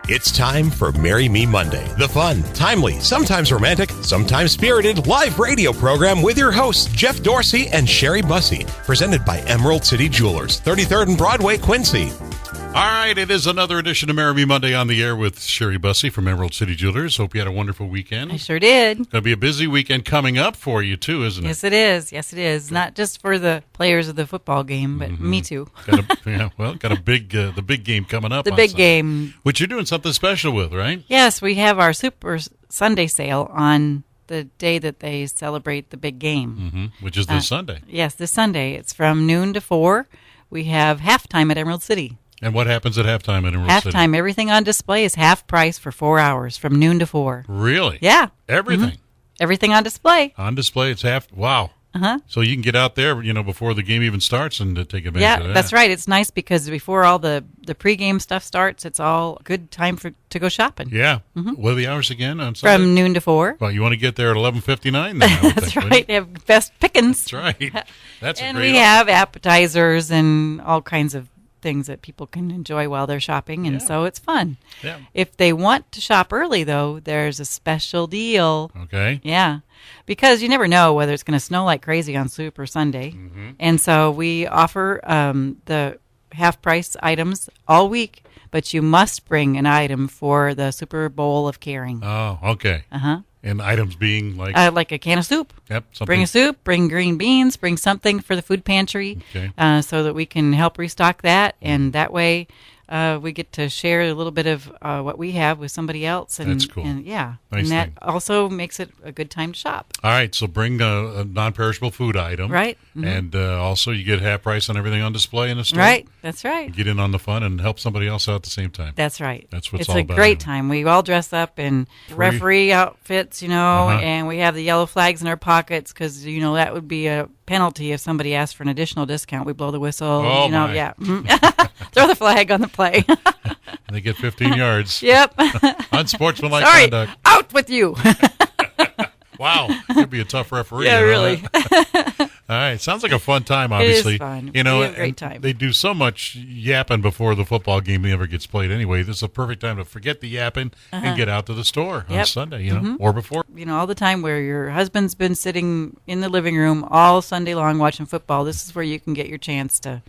It's time for Marry Me Monday, the fun, timely, sometimes romantic, sometimes spirited live radio program with your hosts, Jeff Dorsey and Sherry Bussey, presented by Emerald City Jewelers, 33rd and Broadway, Quincy. All right, it is another edition of Marry Me Monday on the air with Sherry Bussey from Emerald City Jewelers. Hope you had a wonderful weekend. I sure did. Going to be a busy weekend coming up for you, too, isn't it? Yes, it is. Yes, it is. Not just for the players of the football game, but me too. Got a big, the big game coming up. The on big Sunday, game. which you're doing something special with, right? Yes, we have our Super Sunday sale on the day that they celebrate the big game. Which is this Sunday. Yes, this Sunday. It's from noon to 4. We have halftime at Emerald City. And what happens at halftime at Emerald City? Halftime, everything on display is half price for 4 hours, from noon to 4. Really? Yeah. Everything? Everything on display. On display, it's half. Wow. So you can get out there, before the game even starts and take advantage of that. Yeah, that's right. It's nice because before all the pregame stuff starts, it's all good time to go shopping. Yeah. What are the hours again on Sunday? From noon to 4. Well, you want to get there at 11:59 then, I would That's think, right. They have best pickings. That's right. That's And a great we have appetizers and all kinds of things that people can enjoy while they're shopping, and so it's fun. Yeah. If they want to shop early, though, there's a special deal. Okay. Yeah, because you never know whether it's going to snow like crazy on Super Sunday. And so we offer the half-price items all week, but you must bring an item for the Super Bowl of Caring. Oh, okay. And items being like? Like a can of soup. Yep. Something. Bring a soup, bring green beans, bring something for the food pantry, so that we can help restock that. And that way we get to share a little bit of what we have with somebody else. And, That's cool. And, yeah. Nice and that thing. also makes it a good time to shop. All right, so bring a non-perishable food item. Right. And also you get half price on everything on display in the store. Right. That's right. Get in on the fun and help somebody else out at the same time. That's right. That's what it's all a about. great time. We all dress up in referee outfits, and we have the yellow flags in our pockets because, that would be a penalty if somebody asked for an additional discount. We blow the whistle. Oh, my. Yeah. Throw the flag on the play. And they get 15 yards. Yep. Unsportsmanlike Sorry, conduct. out with you. Wow. Could be a tough referee. Yeah, really. All right. Sounds like a fun time, obviously. It is fun. A great time. They do so much yapping before the football game ever gets played anyway. This is a perfect time to forget the yapping and get out to the store on Sunday, or before. All the time where your husband's been sitting in the living room all Sunday long watching football, this is where you can get your chance to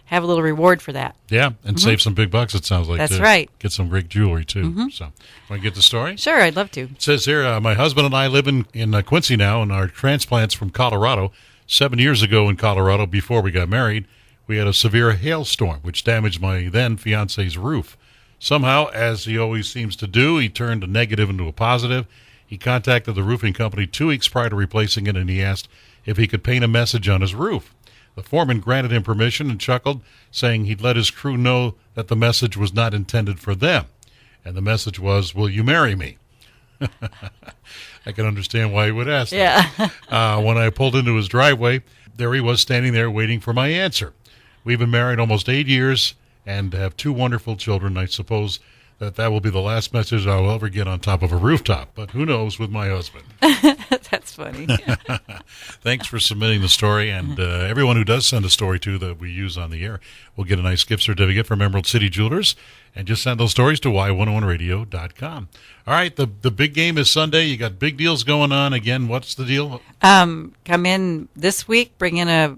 have a little reward for that. Yeah, and save some big bucks, it sounds like. That's right. Get some great jewelry, too. So, want to get the story? Sure, I'd love to. It says here, my husband and I live in Quincy now, and our transplants from Colorado. 7 years ago in Colorado, before we got married, we had a severe hailstorm, which damaged my then-fiance's roof. Somehow, as he always seems to do, he turned a negative into a positive. He contacted the roofing company 2 weeks prior to replacing it, and he asked if he could paint a message on his roof. The foreman granted him permission and chuckled, saying he'd let his crew know that the message was not intended for them. And the message was, "Will you marry me?" I can understand why he would ask that. Yeah. When I pulled into his driveway, there he was standing there waiting for my answer. We've been married almost 8 years and have 2 wonderful children. I suppose that will be the last message I will ever get on top of a rooftop. But who knows with my husband. That's funny. Thanks for submitting the story. And everyone who does send a story, too, that we use on the air will get a nice gift certificate from Emerald City Jewelers. And just send those stories to y101radio.com. All right, the big game is Sunday. You got big deals going on. Again, what's the deal? Come in this week, bring in a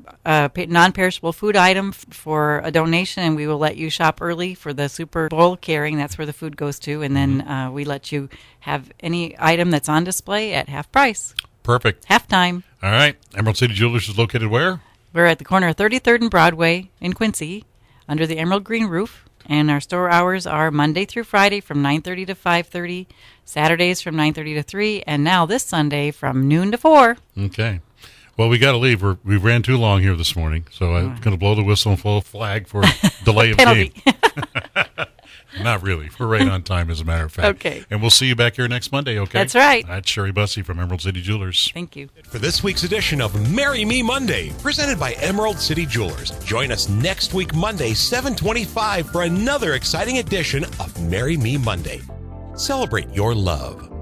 non-perishable food item for a donation, and we will let you shop early for the Super Bowl Caring. That's where the food goes to. And then we let you have any item that's on display at half price. Perfect. Halftime. All right. Emerald City Jewelers is located where? We're at the corner of 33rd and Broadway in Quincy, under the Emerald Green roof. And our store hours are Monday through Friday from 9:30 to 5:30, Saturdays from 9:30 to 3, and now this Sunday from noon to 4. Okay. Well, we got to leave. We ran too long here this morning, so I'm going to blow the whistle and blow a flag for delay of game. Not really. We're right on time, as a matter of fact. Okay. And we'll see you back here next Monday, okay? That's right. That's Sherry Bussey from Emerald City Jewelers. Thank you. For this week's edition of Marry Me Monday, presented by Emerald City Jewelers. Join us next week, Monday, 7:25, for another exciting edition of Marry Me Monday. Celebrate your love.